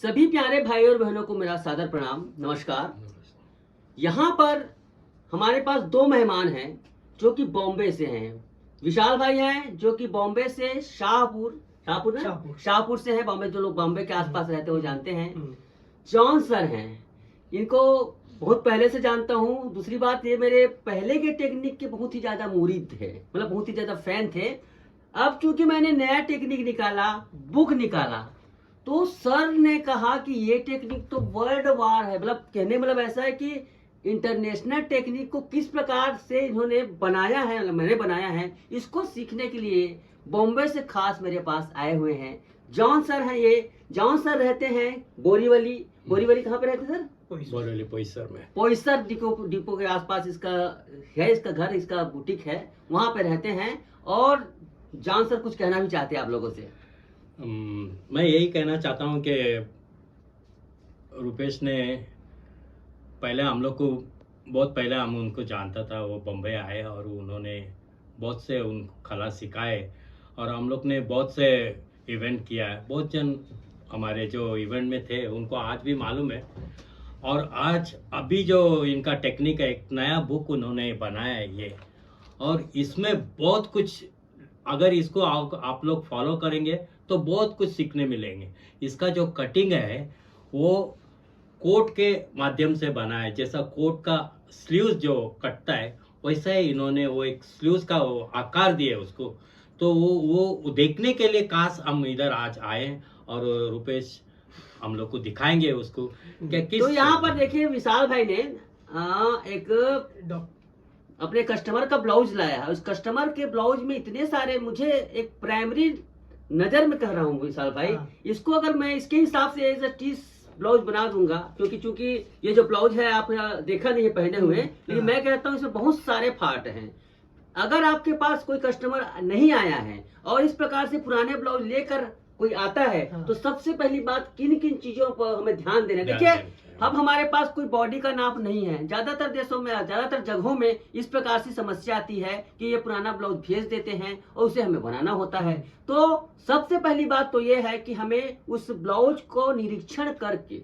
सभी प्यारे भाई और बहनों को मेरा सादर प्रणाम, नमस्कार। यहाँ पर हमारे पास दो मेहमान हैं जो कि बॉम्बे से हैं। विशाल भाई हैं जो कि बॉम्बे से शाहपुर से हैं। बॉम्बे, जो लोग बॉम्बे के आसपास रहते हैं वो जानते हैं। जॉन सर हैं, इनको बहुत पहले से जानता हूँ। दूसरी बात, ये मेरे पहले के टेक्निक के बहुत ही ज्यादा मुरीद थे, मतलब बहुत ही ज्यादा फैन थे। अब चूंकि मैंने नया टेक्निक निकाला, बुक निकाला, तो सर ने कहा कि ये टेक्निक तो वर्ल्ड वार है। मतलब कहने मतलब ऐसा है कि इंटरनेशनल टेक्निक को किस प्रकार से इन्होंने बनाया है, मतलब मैंने बनाया है, इसको सीखने के लिए बॉम्बे से खास मेरे पास आए हुए हैं। जॉन सर हैं ये। जॉन सर रहते हैं बोरीवली। बोरीवली कहाँ पे रहते सर? बोरीवली पोईसर में। पोईसर डिपो के आसपास इसका है, इसका घर, इसका बुटीक है, वहां पे रहते हैं। और जॉन सर कुछ कहना भी चाहते हैं आप लोगों से। मैं यही कहना चाहता हूँ कि रुपेश ने पहले हम लोग को, बहुत पहले हम उनको जानता था। वो बम्बई आए और उन्होंने बहुत से उन कला सिखाए और हम लोग ने बहुत से इवेंट किया है। बहुत जन हमारे जो इवेंट में थे उनको आज भी मालूम है। और आज अभी जो इनका टेक्निक है, एक नया बुक उन्होंने बनाया है ये, और इसमें बहुत कुछ, अगर इसको आप लोग फॉलो करेंगे तो बहुत कुछ सीखने मिलेंगे। इसका जो कटिंग है वो कोट के माध्यम से बना है। जैसा कोट का स्लीव्स जो कटता है वैसा ही इन्होंने वो एक स्लीव्स का वो आकार दिया उसको। तो वो देखने के लिए काश हम इधर आज आए और रुपेश हम लोग को दिखाएंगे उसको क्या किस। तो यहाँ पर देखिए, विशाल भाई ने एक अपने कस्टमर का ब्लाउज लाया है। उस कस्टमर के ब्लाउज में इतने सारे, मुझे एक प्राइमरी नजर में कह रहा हूँ विशाल भाई, इसको अगर मैं इसके हिसाब से एज अ टीस ब्लाउज बना दूंगा, क्योंकि चूंकि ये जो ब्लाउज है आप देखा नहीं है पहने हुए, लेकिन मैं कहता हूँ इसमें बहुत सारे फाट हैं। अगर आपके पास कोई कस्टमर नहीं आया है और इस प्रकार से पुराने ब्लाउज लेकर कोई आता है, तो सबसे पहली बात किन किन चीजों पर हमें ध्यान देना। देखिए, अब हमारे पास कोई बॉडी का नाप नहीं है। ज्यादातर देशों में, ज्यादातर जगहों में इस प्रकार से समस्या आती है कि ये पुराना ब्लाउज भेज देते हैं और उसे हमें बनाना होता है। तो सबसे पहली बात तो ये है कि हमें उस ब्लाउज को निरीक्षण करके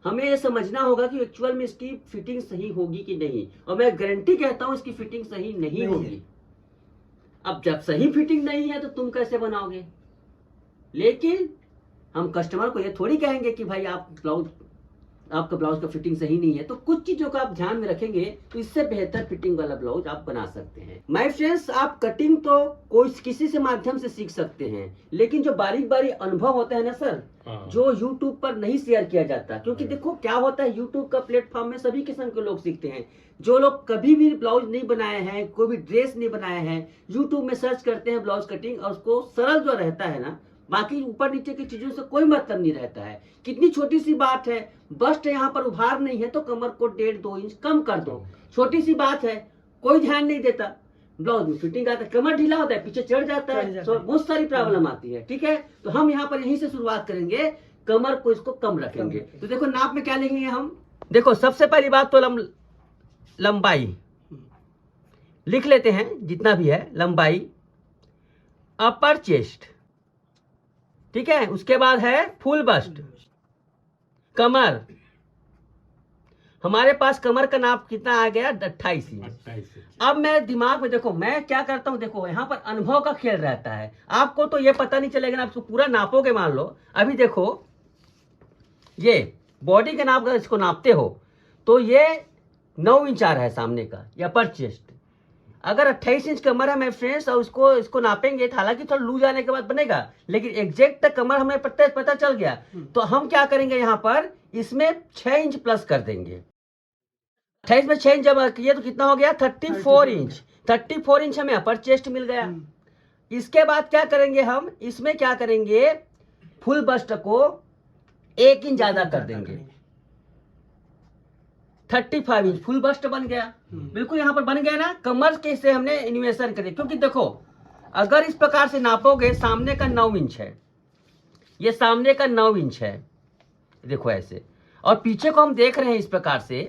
हमें ये समझना होगा कि एक्चुअल में इसकी फिटिंग सही होगी कि नहीं। और मैं गारंटी कहता हूं इसकी फिटिंग सही नहीं होगी। अब जब सही फिटिंग नहीं है तो तुम कैसे बनाओगे? लेकिन हम कस्टमर को ये थोड़ी कहेंगे कि भाई आपका ब्लाउज का फिटिंग सही नहीं है। तो कुछ चीजों का आप ध्यान में रखेंगे तो इससे बेहतर फिटिंग वाला ब्लाउज आप बना सकते हैं। माय फ्रेंड्स, आप कटिंग तो कोई किसी से माध्यम से सीख सकते हैं, लेकिन जो बारीक बारीक अनुभव होता है ना सर, जो YouTube पर नहीं शेयर किया जाता। क्योंकि देखो क्या होता है, YouTube का प्लेटफॉर्म में सभी किस्म के लोग सीखते हैं। जो लोग कभी भी ब्लाउज नहीं बनाए हैं, कोई भी ड्रेस नहीं बनाए हैं, YouTube में सर्च करते हैं ब्लाउज कटिंग, और उसको सरल जो रहता है ना, बाकी ऊपर नीचे की चीजों से कोई मतलब नहीं रहता है। कितनी छोटी सी बात है, बस्ट यहाँ पर उभार नहीं है तो कमर को 1.5-2 इंच कम कर दो। छोटी सी बात है, कोई ध्यान नहीं देता। ब्लाउज में फिटिंग आता है, कमर ढीला होता है, पीछे चढ़ जाता है, तो बहुत सारी प्रॉब्लम आती है। ठीक है, तो हम यहाँ पर यहीं से शुरुआत करेंगे, कमर को इसको कम रखेंगे। तो देखो नाप में क्या लेंगे हम। देखो सबसे पहली बात तो लंबाई लिख लेते हैं, जितना भी है लंबाई, अपर चेस्ट, ठीक है। उसके बाद है फुल बस्ट, कमर। हमारे पास कमर का नाप कितना आ गया? 28 इंच। अब मैं दिमाग में, देखो मैं क्या करता हूं, देखो यहाँ पर अनुभव का खेल रहता है। आपको तो ये पता नहीं चलेगा ना, आप इसको पूरा नापोगे। मान लो अभी देखो, ये बॉडी का नाप, अगर इसको नापते हो तो ये 9 इंच आ रहा है सामने का, या अपर चेस्ट। अगर 28 इंच कमर है मेरे फ्रेंड्स, और इसको नापेंगे, हालांकि थोड़ा लूज आने के बाद बनेगा, लेकिन एग्जैक्ट कमर हमें पता चल गया। तो हम क्या करेंगे, यहाँ पर इसमें 6 इंच प्लस कर देंगे। 28 में 6 इंच जब किए तो कितना हो गया? 34 इंच। 34 इंच हमें अपर चेस्ट मिल गया। इसके बाद क्या करेंगे हम, इसमें क्या करेंगे, फुल बस्ट को 1 इंच ज्यादा कर देंगे। 35 इंच फुल बस्ट बन गया। बिल्कुल यहाँ पर बन गया ना। कमर के से हमने इन्वेशन कर दिया, क्योंकि देखो अगर इस प्रकार से नापोगे, सामने का 9 इंच है, ये सामने का 9 इंच है, देखो ऐसे, और पीछे को हम देख रहे हैं इस प्रकार से,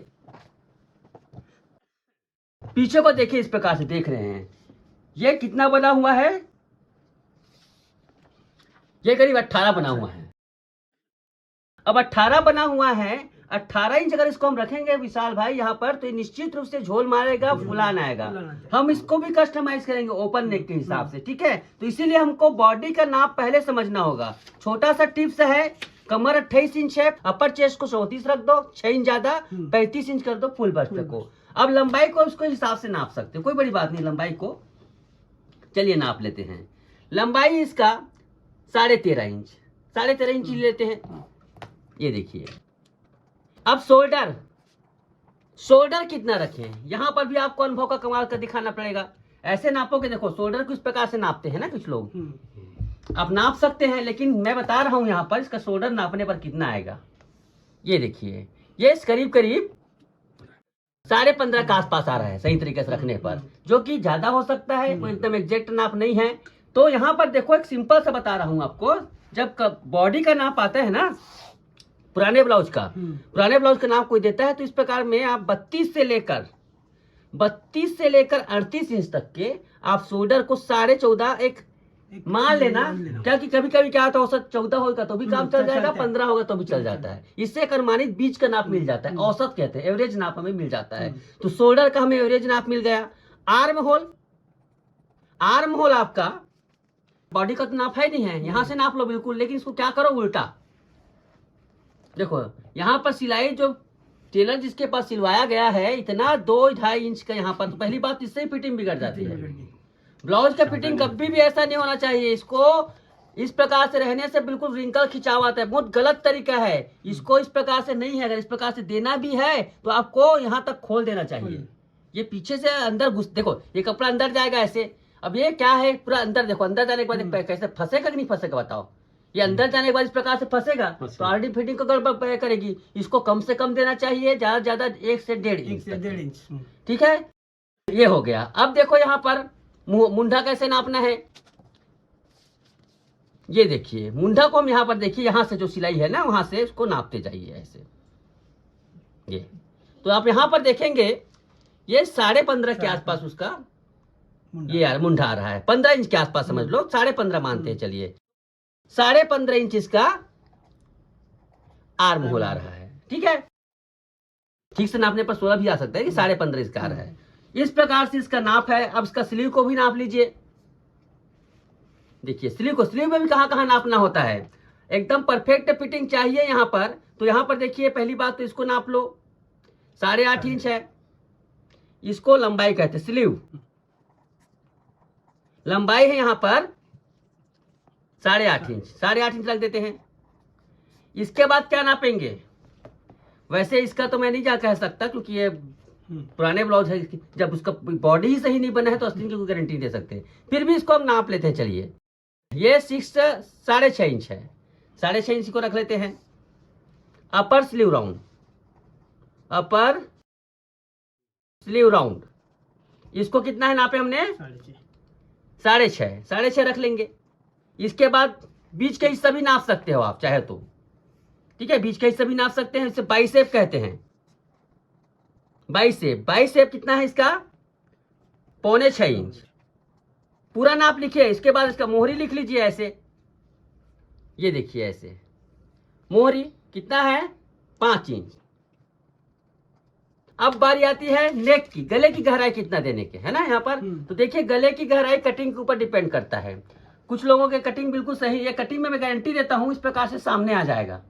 पीछे को देखिए इस प्रकार से देख रहे हैं, ये कितना बना हुआ है? ये करीब 18 बना हुआ है। अब 18 बना हुआ है, 18 इंच अगर इसको हम रखेंगे विशाल भाई यहाँ पर, तो ये निश्चित रूप से झोल मारेगा, फुलान आएगा। हम इसको भी कस्टमाइज करेंगे ओपन नेक के हिसाब से, ठीक है। तो इसीलिए हमको बॉडी का नाप पहले समझना होगा। छोटा सा टिप्स है, कमर 28 इंच है, अपर चेस्ट को 34 रख दो, 6 इंच ज्यादा 35 इंच कर दो फुल बस्ट को। अब लंबाई को उसको हिसाब से नाप सकते हो, कोई बड़ी बात नहीं। लंबाई को चलिए नाप लेते हैं। लंबाई इसका 13.5 इंच, 13.5 इंच लेते हैं। ये देखिए। अब शोल्डर कितना रखें, यहां पर भी आपको अनुभव का कमाल कर दिखाना पड़ेगा। ऐसे नापोगे, देखो शोल्डर को इस प्रकार से नापते हैं ना कुछ लोग, आप नाप सकते हैं, लेकिन मैं बता रहा हूं यहां पर इसका शोल्डर नापने पर कितना आएगा। ये देखिए, ये करीब करीब 15.5 के आसपास आ रहा है सही तरीके से रखने पर, जो कि ज्यादा हो सकता है, कोई एकदम एग्जैक्ट नाप नहीं है। तो यहाँ पर देखो एक सिंपल सा बता रहा हूं आपको, जब बॉडी का नाप आता है ना पुराने ब्लाउज का, नाप कोई देता है तो इस प्रकार में आप 32 से लेकर 38 इंच तक के आप शोल्डर को 14.5 एक मान लेना। क्या कि कभी कभी क्या होता है, औसत 14 होगा तो भी काम चल जाएगा, 15 होगा तो भी चल जाता है। इससे एक अनुमानित बीच का नाप मिल जाता है, औसत कहते हैं, एवरेज नाप हमें मिल जाता है। तो शोल्डर का हमें एवरेज नाप मिल गया। आर्म होल आपका बॉडी का तो नाप है नहीं है, यहां से नाप लो बिल्कुल, लेकिन इसको क्या करो उल्टा। देखो यहाँ पर सिलाई जो टेलर जिसके पास सिलवाया गया है इतना 2-2.5 इंच का यहाँ पर, तो पहली बात इससे ही फिटिंग बिगड़ जाती है। ब्लाउज का फिटिंग कभी भी ऐसा नहीं होना चाहिए। इसको इस प्रकार से रहने से बिल्कुल रिंकल खिंचाव आता है, बहुत गलत तरीका है। इसको इस प्रकार से नहीं है, अगर इस प्रकार से देना भी है तो आपको यहाँ तक खोल देना चाहिए। ये पीछे से अंदर घुस, देखो ये कपड़ा अंदर जाएगा ऐसे। अब ये क्या है, पूरा अंदर देखो, अंदर जाने के बाद कैसे फंसेगा कि नहीं फंसेगा बताओ। ये अंदर जाने के बाद इस प्रकार से फंसेगा तो ऑलरेडी फिटिंग को गड़बड़ करेगी। इसको कम से कम देना चाहिए, ज्यादा ज्यादा 1 से 1.5 इंच, ठीक है। ये हो गया। अब देखो यहाँ पर मुंडा कैसे नापना है, ये देखिए। मुंडा को हम यहाँ पर देखिए, यहाँ से जो सिलाई है ना वहां से उसको नापते जाइए ऐसे। ये तो आप यहाँ पर देखेंगे ये 15.5 के आसपास उसका ये यार मुंडा आ रहा है, 15 इंच के आसपास समझ लो, 15.5 मानते हैं चलिए। 15.5 इंच इसका आर्म होल आ रहा है, ठीक है। ठीक से नापने पर 16 भी आ सकता है कि 15.5 इसका आ रहा है। इस प्रकार से इसका नाप है। अब इसका स्लीव को भी नाप लीजिए। देखिए स्लीव में भी कहां नापना होता है, एकदम परफेक्ट फिटिंग चाहिए यहाँ पर। तो यहाँ पर देखिए पहली बात तो इसको नाप लो, 8.5 इंच है। इसको लंबाई कहते हैं, स्लीव लंबाई है यहाँ पर 8.5 इंच, 8.5 इंच रख देते हैं। इसके बाद क्या नापेंगे, वैसे इसका तो मैं नहीं जा कह सकता क्योंकि ये पुराने ब्लाउज है, जब उसका बॉडी ही सही नहीं बना है तो असली की कोई गारंटी दे सकते हैं। फिर भी इसको हम नाप लेते हैं। चलिए ये 6.5 इंच है, 6.5 इंच को रख लेते हैं। अपर स्लीव राउंड, इसको कितना है नापे हमने, 6.5 रख लेंगे। इसके बाद बीच के हिस्सा भी नाप सकते हो आप चाहे तो, ठीक है, बीच के हिस्सा भी नाप सकते हैं। इसे बाइसेप कहते हैं। बाइसेप कितना है इसका, 6.25 इंच। पूरा नाप लिखिए। इसके बाद इसका मोहरी लिख लीजिए ऐसे, ये देखिए ऐसे। मोहरी कितना है, 5 इंच। अब बारी आती है नेक की, गले की गहराई कितना देने के, है ना यहाँ पर। तो देखिए गले की गहराई कटिंग के ऊपर डिपेंड करता है। कुछ लोगों के कटिंग बिल्कुल सही है, कटिंग में मैं गारंटी देता हूं इस प्रकार से सामने आ जाएगा।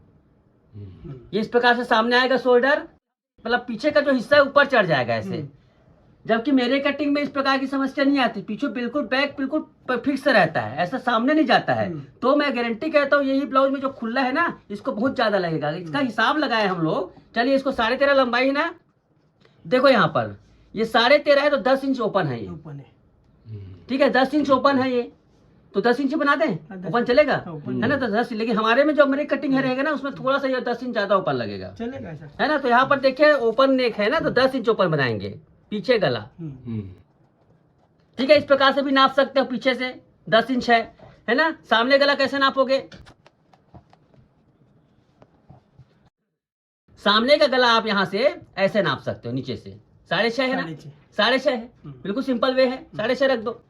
ये इस प्रकार से सामने आएगा शोल्डर, मतलब पीछे का जो हिस्सा है ऊपर चढ़ जाएगा ऐसे। जबकि मेरे कटिंग में इस प्रकार की समस्या नहीं आती, पीछे बिल्कुल बैक बिल्कुल फिक्स रहता है, ऐसा सामने नहीं जाता है। तो मैं गारंटी कहता हूँ यही ब्लाउज में जो खुला है ना इसको बहुत ज्यादा लगेगा। इसका हिसाब लगाए हम लोग। चलिए इसको 13.5 लंबाई है ना, देखो यहाँ पर ये 13.5 है तो 10 इंच ओपन है ये, ठीक है, 10 इंच ओपन है ये, तो 10 इंच बना दें, ओपन चलेगा, है ना। तो 10, लेकिन हमारे में जो मेरी कटिंग है रहेगा ना उसमें थोड़ा सा ये 10 इंच ज्यादा ओपन लगेगा, चलेगा, है ना। तो यहाँ पर देखिए ओपन नेक है ना, तो 10 इंच ओपन बनाएंगे। पीछे गला, ठीक है, इस प्रकार से भी नाप सकते हो। पीछे से 10 इंच है ना। सामने गला कैसे नापोगे, सामने का गला आप यहाँ से ऐसे नाप सकते हो, नीचे से 6.5 है ना, 6.5 है, बिल्कुल सिंपल वे है, 6.5 रख दो।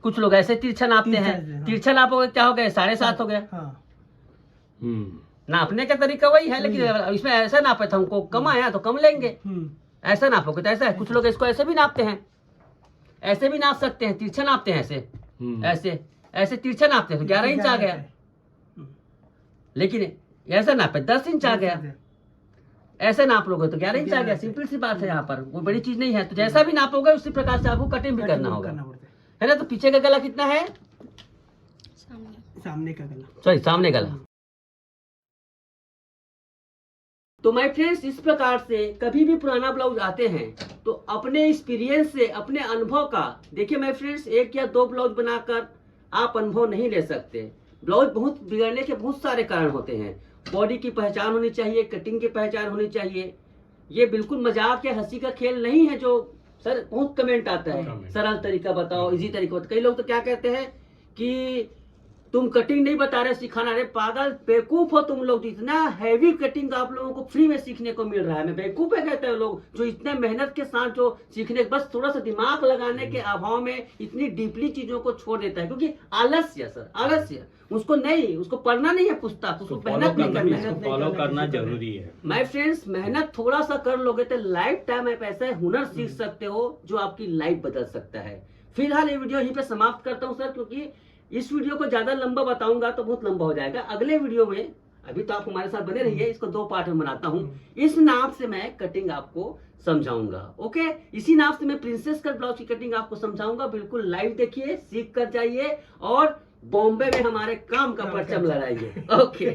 कुछ लोग ऐसे तिरछा नापते हैं, तिरछा नापोगे क्या हो गया, 7.5 हो गया, नापने का तरीका वही है, लेकिन इसमें ऐसा नापे तो हमको कम आया तो कम लेंगे, ऐसा नापोगे तो ऐसा है। कुछ लोग इसको ऐसे भी नापते हैं, ऐसे भी नाप सकते हैं, तिरछा नापते हैं, ऐसे ऐसे ऐसे तिरछा नापते हैं तो 11 इंच आ गया, लेकिन ऐसा नापे 10 इंच आ गया, ऐसे नाप लोगे तो 11 इंच आ गया। सिंपल सी बात है, यहाँ पर कोई बड़ी चीज नहीं है। तो जैसा भी नापोगे उसी प्रकार से आपको कटिंग भी करना होगा, है ना। तो पीछे का गला कितना है, सामने का गला, सॉरी सामने गला। तो माय फ्रेंड्स, इस प्रकार से कभी भी पुराना ब्लाउज आते हैं तो अपने एक्सपीरियंस से, अपने अनुभव का, देखिए माय फ्रेंड्स, 1 या 2 ब्लाउज बनाकर आप अनुभव नहीं ले सकते। ब्लाउज बहुत बिगड़ने के बहुत सारे कारण होते हैं। बॉडी की पहचान होनी चाहिए, कटिंग की पहचान होनी चाहिए। ये बिल्कुल मजाक या हंसी का खेल नहीं है। जो सर बहुत कमेंट आता है, सरल तरीका बताओ, इजी तरीका बताओ। कई लोग तो क्या कहते हैं कि तुम कटिंग नहीं बता रहे, सिखाना। अरे पागल बेवकूफ हो तुम लोग, इतना हैवी कटिंग आप लोगों को फ्री में सीखने को मिल रहा है। मैं बेवकूफ है कहते हैं लोग जो इतने मेहनत के साथ जो सीखने, बस थोड़ा सा दिमाग लगाने के अभाव में इतनी डीपली चीजों को छोड़ देता है। क्योंकि आलस्य सर, आलस्य, उसको नहीं, उसको पढ़ना नहीं है पुस्तक, उसको मेहनत नहीं करनी है, फॉलो करना जरूरी है। माय फ्रेंड्स, मेहनत थोड़ा सा कर लोगे तो लाइफ टाइम आप ऐसे हुनर सीख सकते हो जो आपकी लाइफ बदल सकता है। फिलहाल ये वीडियो यहीं पे समाप्त करता हूँ सर, क्योंकि इस वीडियो को ज्यादा लंबा बताऊंगा तो बहुत लंबा हो जाएगा। अगले वीडियो में, अभी तो आप हमारे साथ बने रहिए, इसको 2 पार्ट में बनाता हूँ। इस नाप से मैं कटिंग आपको समझाऊंगा, ओके। इसी नाप से मैं प्रिंसेस कट ब्लाउज की कटिंग आपको समझाऊंगा। बिल्कुल लाइव देखिए, सीख कर जाइए और बॉम्बे में हमारे काम का परचम लहराइए, ओके।